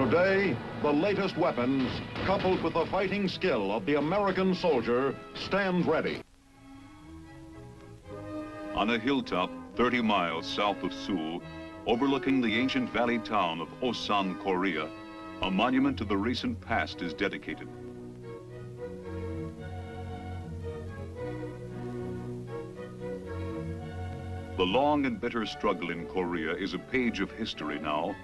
Today, the latest weapons, coupled with the fighting skill of the American soldier, stand ready. On a hilltop 30 miles south of Seoul, overlooking the ancient valley town of Osan, Korea, a monument to the recent past is dedicated. The long and bitter struggle in Korea is a page of history now,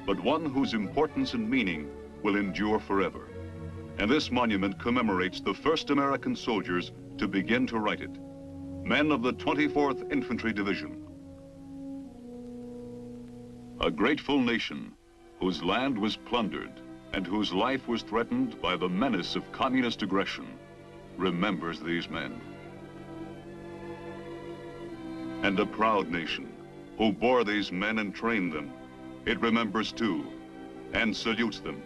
but one whose importance and meaning will endure forever. And this monument commemorates the first American soldiers to begin to write it, men of the 24th Infantry Division. A grateful nation whose land was plundered and whose life was threatened by the menace of communist aggression remembers these men. And a proud nation who bore these men and trained them, it remembers too and salutes them.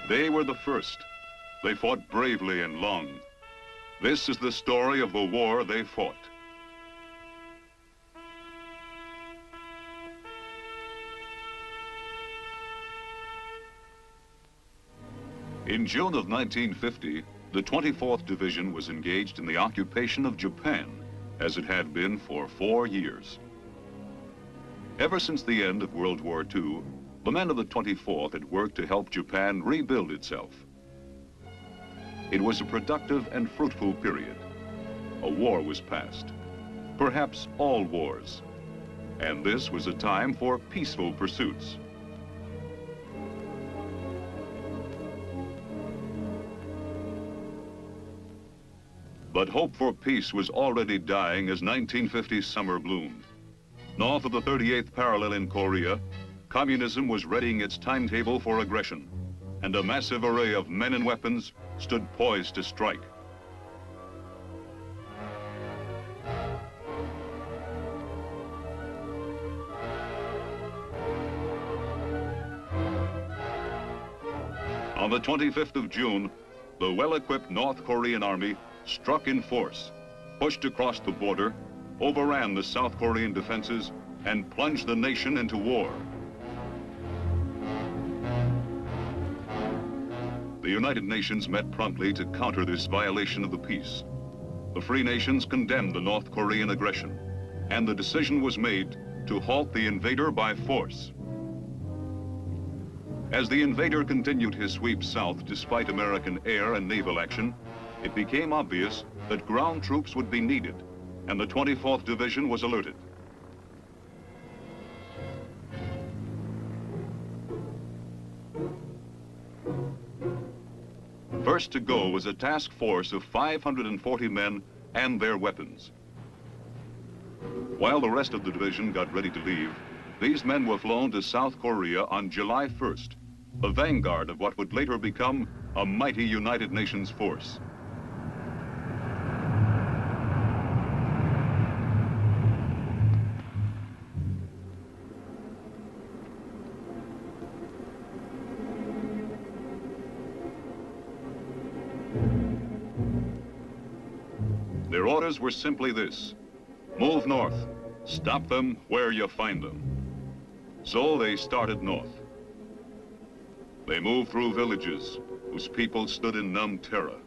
They were the first. They fought bravely and long. This is the story of the war they fought. In June of 1950, the 24th Division was engaged in the occupation of Japan, as it had been for 4 years. Ever since the end of World War II, the men of the 24th had worked to help Japan rebuild itself. It was a productive and fruitful period. A war was passed, perhaps all wars, and this was a time for peaceful pursuits. But hope for peace was already dying as 1950's summer bloomed. North of the 38th parallel in Korea, communism was readying its timetable for aggression, and a massive array of men and weapons stood poised to strike. On the 25th of June, the well-equipped North Korean army struck in force, pushed across the border, overran the South Korean defenses, and plunged the nation into war. The United Nations met promptly to counter this violation of the peace. The free nations condemned the North Korean aggression, and the decision was made to halt the invader by force. As the invader continued his sweep south despite American air and naval action, it became obvious that ground troops would be needed, and the 24th Division was alerted. First to go was a task force of 540 men and their weapons. While the rest of the division got ready to leave, these men were flown to South Korea on July 1st, the vanguard of what would later become a mighty United Nations force. Their orders were simply this: move north, stop them where you find them. So they started north. They moved through villages whose people stood in numb terror.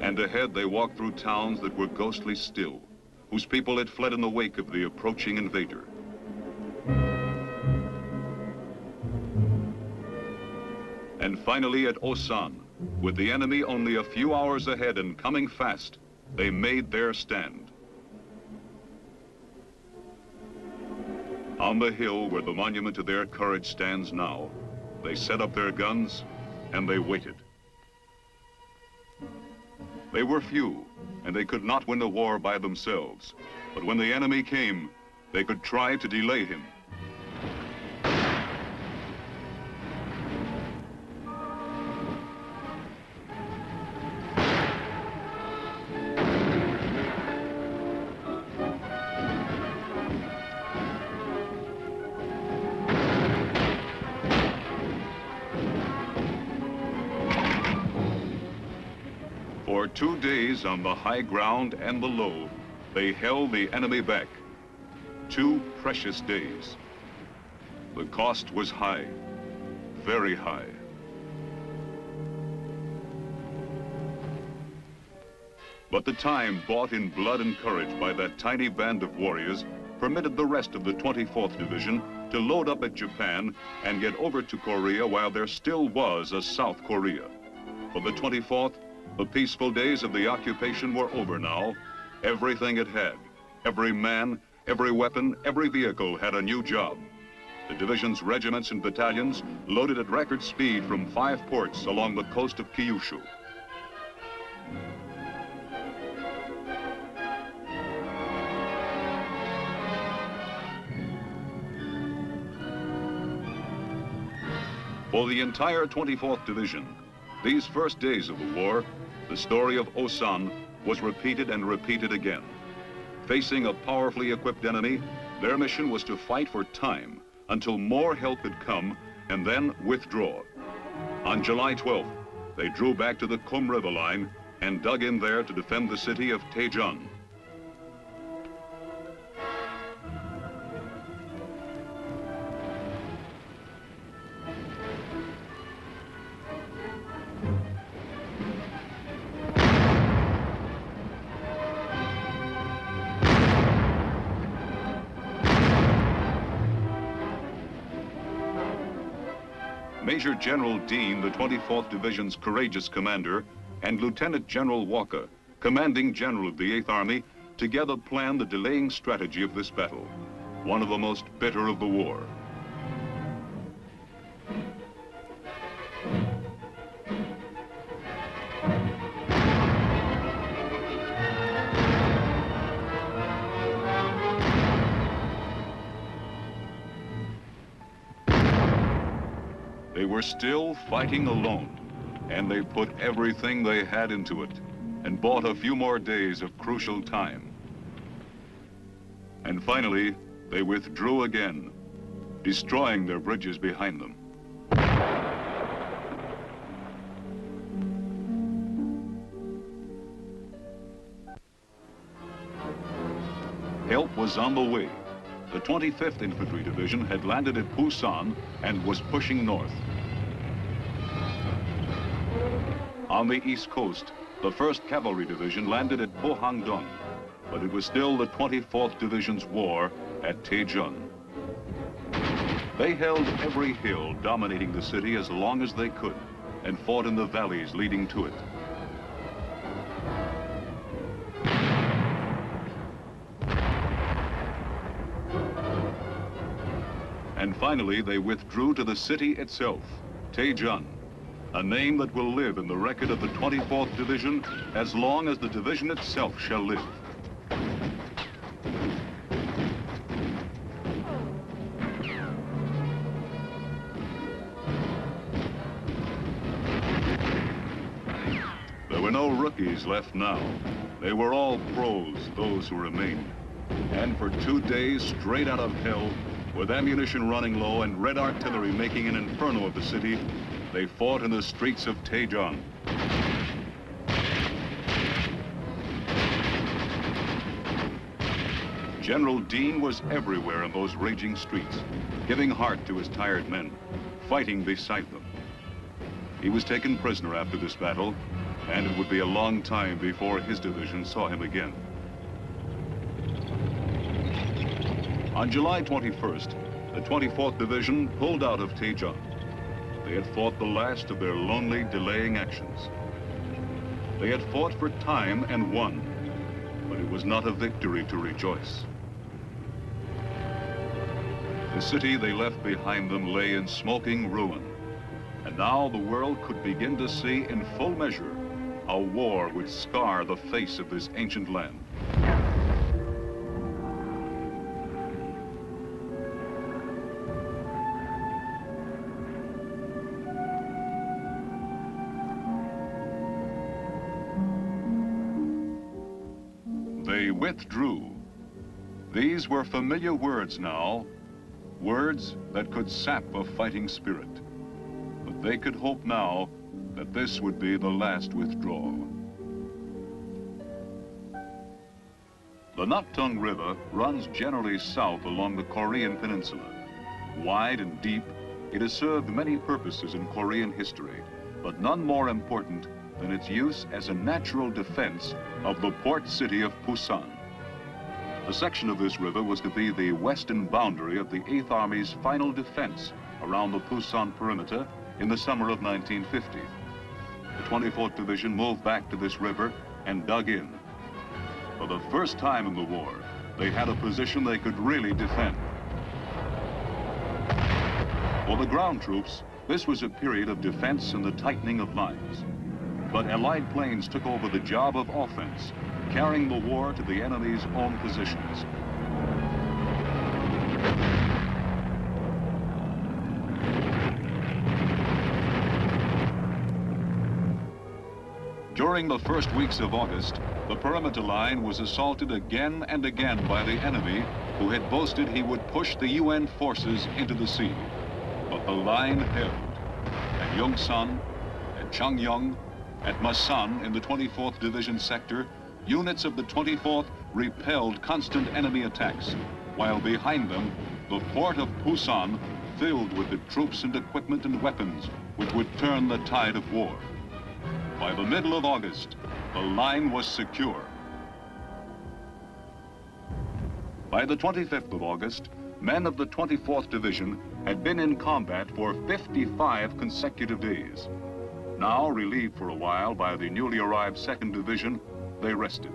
And ahead they walked through towns that were ghostly still, whose people had fled in the wake of the approaching invader. And finally at Osan, with the enemy only a few hours ahead and coming fast, they made their stand. On the hill where the monument to their courage stands now, they set up their guns and they waited. They were few, and they could not win the war by themselves. But when the enemy came, they could try to delay him. 2 days on the high ground and the low, they held the enemy back. 2 precious days. The cost was high, very high. But the time bought in blood and courage by that tiny band of warriors permitted the rest of the 24th Division to load up at Japan and get over to Korea while there still was a South Korea. For the 24th, the peaceful days of the occupation were over now. Everything it had, every man, every weapon, every vehicle had a new job. The division's regiments and battalions loaded at record speed from 5 ports along the coast of Kyushu. For the entire 24th Division, these first days of the war, the story of Osan was repeated and repeated again. Facing a powerfully equipped enemy, their mission was to fight for time until more help had come and then withdraw. On July 12th, they drew back to the Kum River line and dug in there to defend the city of Taejon. Major General Dean, the 24th Division's courageous commander, and Lieutenant General Walker, commanding general of the 8th Army, together planned the delaying strategy of this battle, one of the most bitter of the war. They were still fighting alone, and they put everything they had into it and bought a few more days of crucial time. And finally, they withdrew again, destroying their bridges behind them. Help was on the way. The 25th Infantry Division had landed at Pusan and was pushing north. On the east coast, the 1st Cavalry Division landed at Pohangdong, but it was still the 24th Division's war at Taejon. They held every hill dominating the city as long as they could and fought in the valleys leading to it. And finally, they withdrew to the city itself, Taejon, a name that will live in the record of the 24th Division as long as the division itself shall live. There were no rookies left now. They were all pros, those who remained. And for 2 days straight out of hell, with ammunition running low and red artillery making an inferno of the city, they fought in the streets of Taejon. General Dean was everywhere in those raging streets, giving heart to his tired men, fighting beside them. He was taken prisoner after this battle, and it would be a long time before his division saw him again. On July 21st, the 24th Division pulled out of Taejon. They had fought the last of their lonely, delaying actions. They had fought for time and won, but it was not a victory to rejoice. The city they left behind them lay in smoking ruin, and now the world could begin to see in full measure how war would scar the face of this ancient land. They withdrew. These were familiar words now, words that could sap a fighting spirit. But they could hope now that this would be the last withdrawal. The Naktung River runs generally south along the Korean peninsula. Wide and deep, it has served many purposes in Korean history, but none more important than its use as a natural defense of the port city of Pusan. A section of this river was to be the western boundary of the 8th Army's final defense around the Pusan perimeter in the summer of 1950. The 24th Division moved back to this river and dug in. For the first time in the war, they had a position they could really defend. For the ground troops, this was a period of defense and the tightening of lines. But Allied planes took over the job of offense, carrying the war to the enemy's own positions. During the first weeks of August, the perimeter line was assaulted again and again by the enemy, who had boasted he would push the UN forces into the sea. But the line held. At Yongsan, at Changyong, at Masan in the 24th Division sector, units of the 24th repelled constant enemy attacks, while behind them, the port of Pusan filled with the troops and equipment and weapons which would turn the tide of war. By the middle of August, the line was secure. By the 25th of August, men of the 24th Division had been in combat for 55 consecutive days. Now, relieved for a while by the newly arrived 2nd Division, they rested.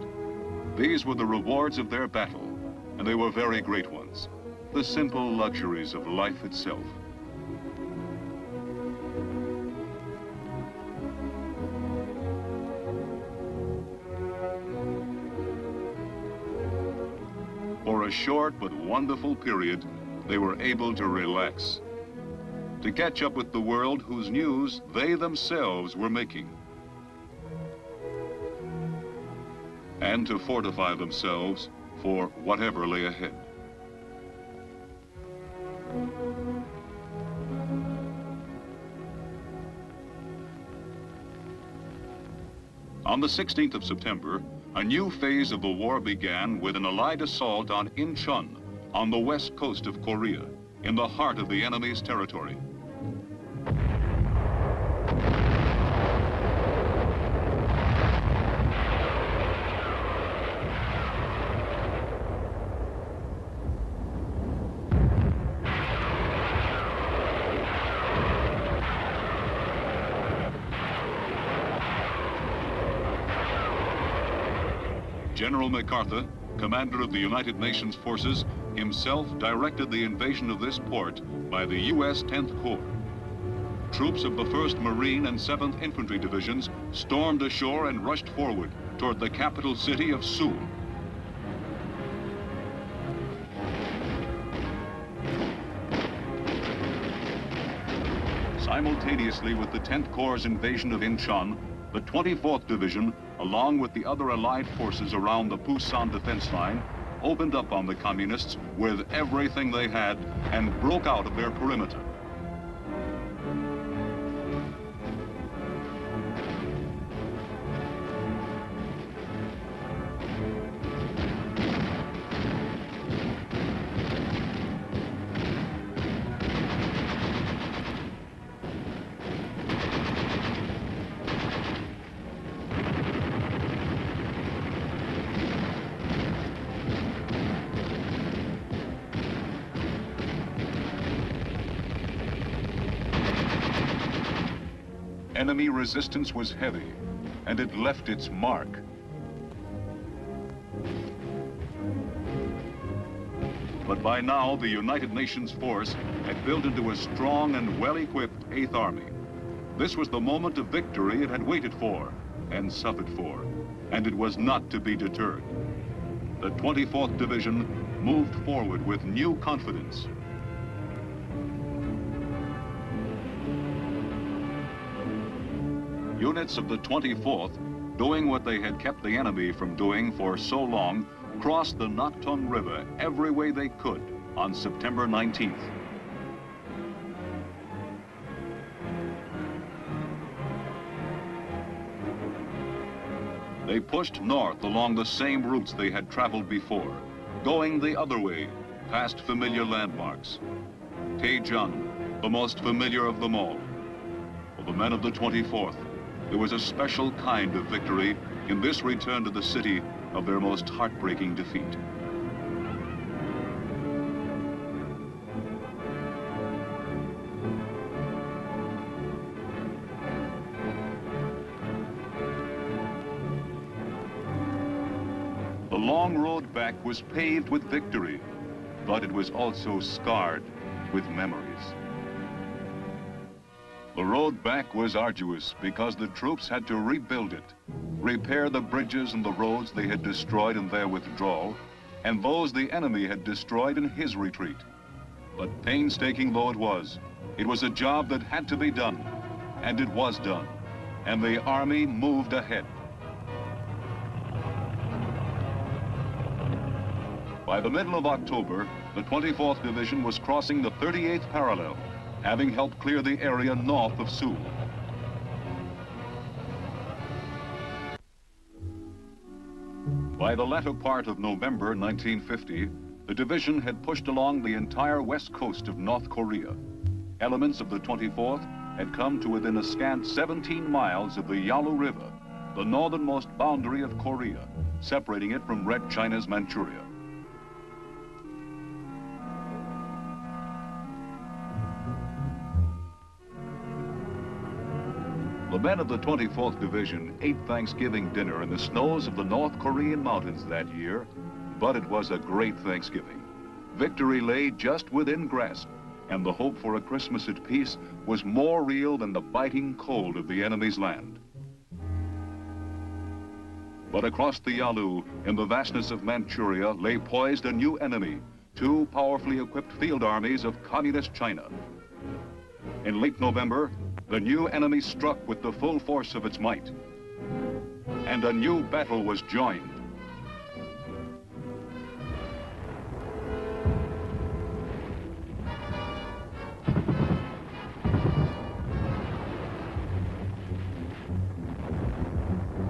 These were the rewards of their battle, and they were very great ones, the simple luxuries of life itself. For a short but wonderful period, they were able to relax, to catch up with the world whose news they themselves were making, and to fortify themselves for whatever lay ahead. On the 16th of September, a new phase of the war began with an Allied assault on Incheon, on the west coast of Korea, in the heart of the enemy's territory. General MacArthur, commander of the United Nations forces, himself directed the invasion of this port by the U.S. 10th Corps. Troops of the 1st Marine and 7th Infantry Divisions stormed ashore and rushed forward toward the capital city of Seoul. Simultaneously with the 10th Corps' invasion of Incheon, the 24th Division, along with the other Allied forces around the Pusan defense line, opened up on the Communists with everything they had and broke out of their perimeter. Enemy resistance was heavy, and it left its mark. But by now, the United Nations force had built into a strong and well-equipped 8th Army. This was the moment of victory it had waited for and suffered for, and it was not to be deterred. The 24th Division moved forward with new confidence. Units of the 24th, doing what they had kept the enemy from doing for so long, crossed the Naktung River every way they could on September 19th. They pushed north along the same routes they had traveled before, going the other way, past familiar landmarks. Taejung, the most familiar of them all. For the men of the 24th, there was a special kind of victory in this return to the city of their most heartbreaking defeat. The long road back was paved with victory, but it was also scarred with memories. The road back was arduous because the troops had to rebuild it, repair the bridges and the roads they had destroyed in their withdrawal, and those the enemy had destroyed in his retreat. But painstaking though it was a job that had to be done, and it was done, and the army moved ahead. By the middle of October, the 24th Division was crossing the 38th parallel, having helped clear the area north of Seoul. By the latter part of November 1950, the division had pushed along the entire west coast of North Korea. Elements of the 24th had come to within a scant 17 miles of the Yalu River, the northernmost boundary of Korea, separating it from Red China's Manchuria. The men of the 24th Division ate Thanksgiving dinner in the snows of the North Korean mountains that year, but it was a great Thanksgiving. Victory lay just within grasp, and the hope for a Christmas at peace was more real than the biting cold of the enemy's land. But across the Yalu, in the vastness of Manchuria, lay poised a new enemy, two powerfully equipped field armies of Communist China. In late November, the new enemy struck with the full force of its might, and a new battle was joined.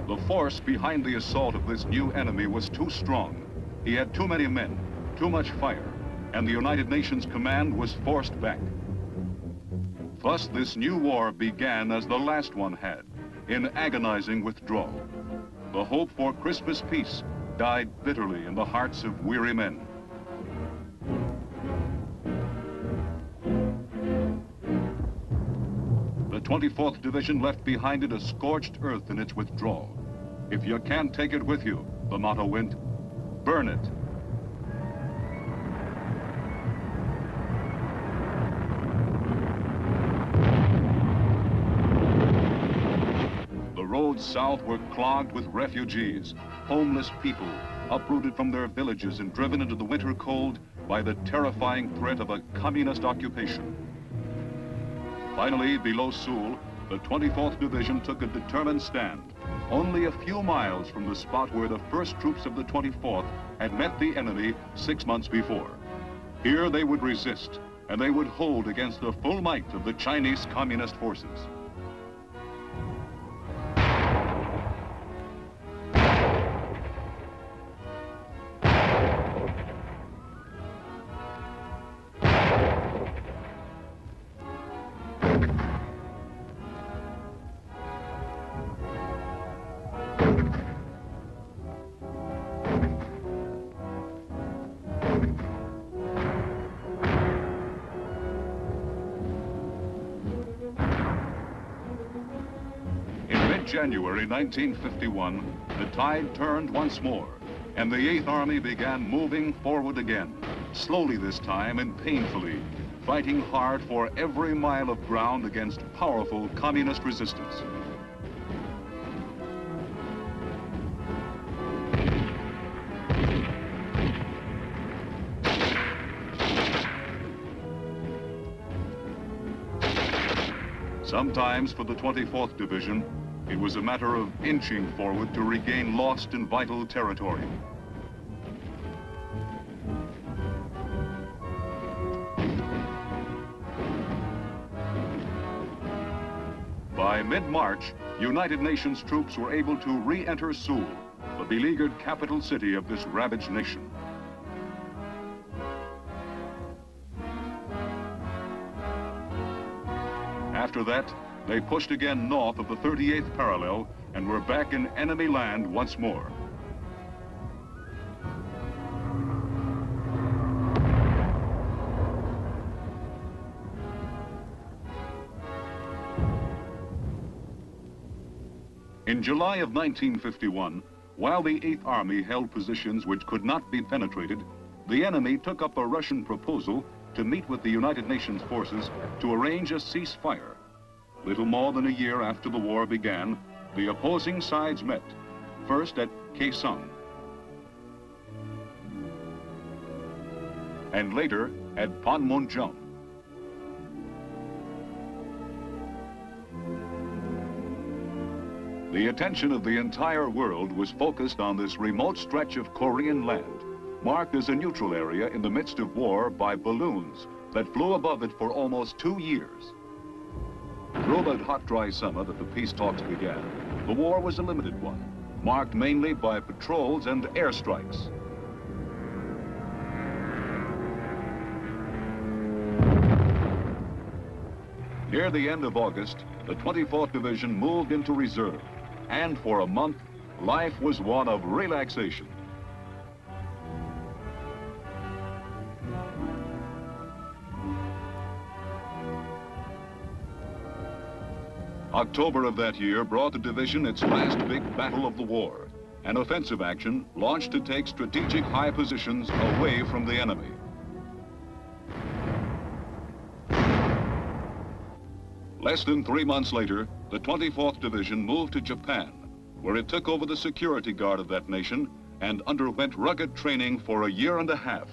The force behind the assault of this new enemy was too strong. He had too many men, too much fire, and the United Nations command was forced back. Thus, this new war began as the last one had, in agonizing withdrawal. The hope for Christmas peace died bitterly in the hearts of weary men. The 24th Division left behind it a scorched earth in its withdrawal. If you can't take it with you, the motto went, burn it. The roads south were clogged with refugees, homeless people, uprooted from their villages and driven into the winter cold by the terrifying threat of a communist occupation. Finally, below Seoul, the 24th Division took a determined stand, only a few miles from the spot where the first troops of the 24th had met the enemy 6 months before. Here they would resist, and they would hold against the full might of the Chinese Communist forces. January 1951, the tide turned once more, and the 8th Army began moving forward again, slowly this time and painfully, fighting hard for every mile of ground against powerful communist resistance. Sometimes for the 24th Division, it was a matter of inching forward to regain lost and vital territory. By mid-March, United Nations troops were able to re-enter Seoul, the beleaguered capital city of this ravaged nation. After that, they pushed again north of the 38th parallel and were back in enemy land once more. In July of 1951, while the 8th Army held positions which could not be penetrated, the enemy took up a Russian proposal to meet with the United Nations forces to arrange a ceasefire. Little more than a year after the war began, the opposing sides met, first at Kaesong, and later at Panmunjom. The attention of the entire world was focused on this remote stretch of Korean land, marked as a neutral area in the midst of war by balloons that flew above it for almost 2 years. Through the hot, dry summer that the peace talks began, the war was a limited one, marked mainly by patrols and airstrikes. Near the end of August, the 24th Division moved into reserve, and for a month, life was one of relaxation. October of that year brought the division its last big battle of the war, an offensive action launched to take strategic high positions away from the enemy. Less than 3 months later, the 24th Division moved to Japan, where it took over the security guard of that nation and underwent rugged training for a year and a half.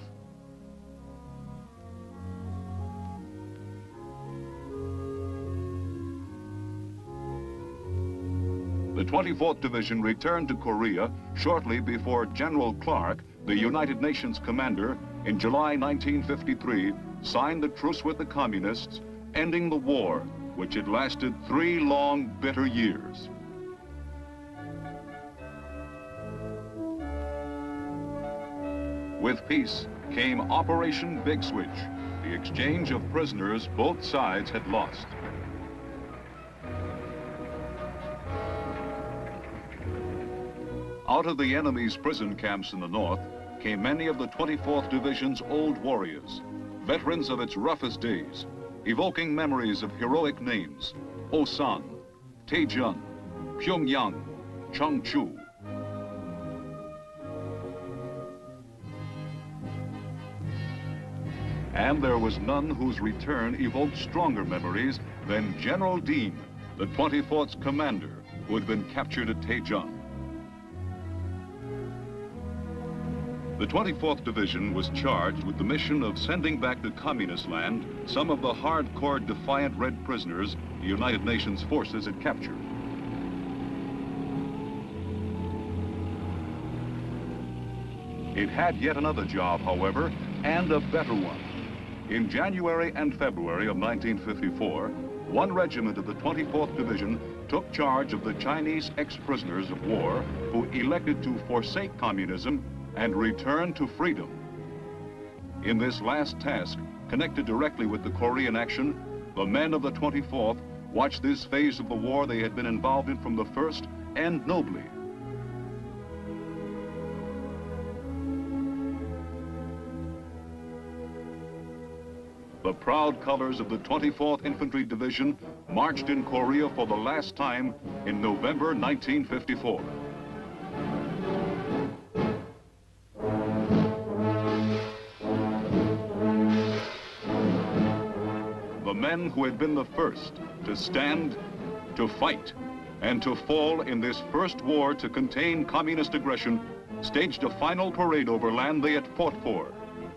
The 24th Division returned to Korea shortly before General Clark, the United Nations commander, in July 1953, signed the truce with the communists, ending the war, which had lasted 3 long, bitter years. With peace came Operation Big Switch, the exchange of prisoners both sides had lost. Out of the enemy's prison camps in the north came many of the 24th Division's old warriors, veterans of its roughest days, evoking memories of heroic names: Osan, Taejun, Pyongyang, Cheongju. And there was none whose return evoked stronger memories than General Dean, the 24th's commander, who had been captured at Taejun. The 24th Division was charged with the mission of sending back to communist land some of the hardcore defiant red prisoners the United Nations forces had captured. It had yet another job, however, and a better one. In January and February of 1954, one regiment of the 24th Division took charge of the Chinese ex-prisoners of war who elected to forsake communism and return to freedom. In this last task, connected directly with the Korean action, the men of the 24th watched this phase of the war they had been involved in from the first end nobly. The proud colors of the 24th Infantry Division marched in Korea for the last time in November 1954. The men who had been the first to stand, to fight, and to fall in this first war to contain communist aggression staged a final parade over land they had fought for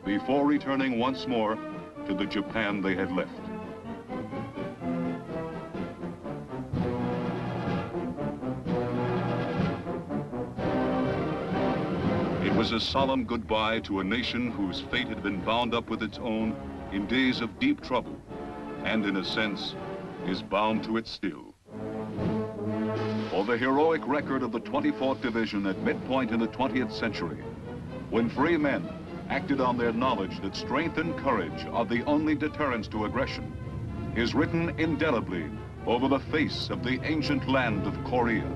before returning once more to the Japan they had left. It was a solemn goodbye to a nation whose fate had been bound up with its own in days of deep trouble, and in a sense, is bound to it still. of the heroic record of the 24th Division at midpoint in the 20th century, when free men acted on their knowledge that strength and courage are the only deterrents to aggression, is written indelibly over the face of the ancient land of Korea.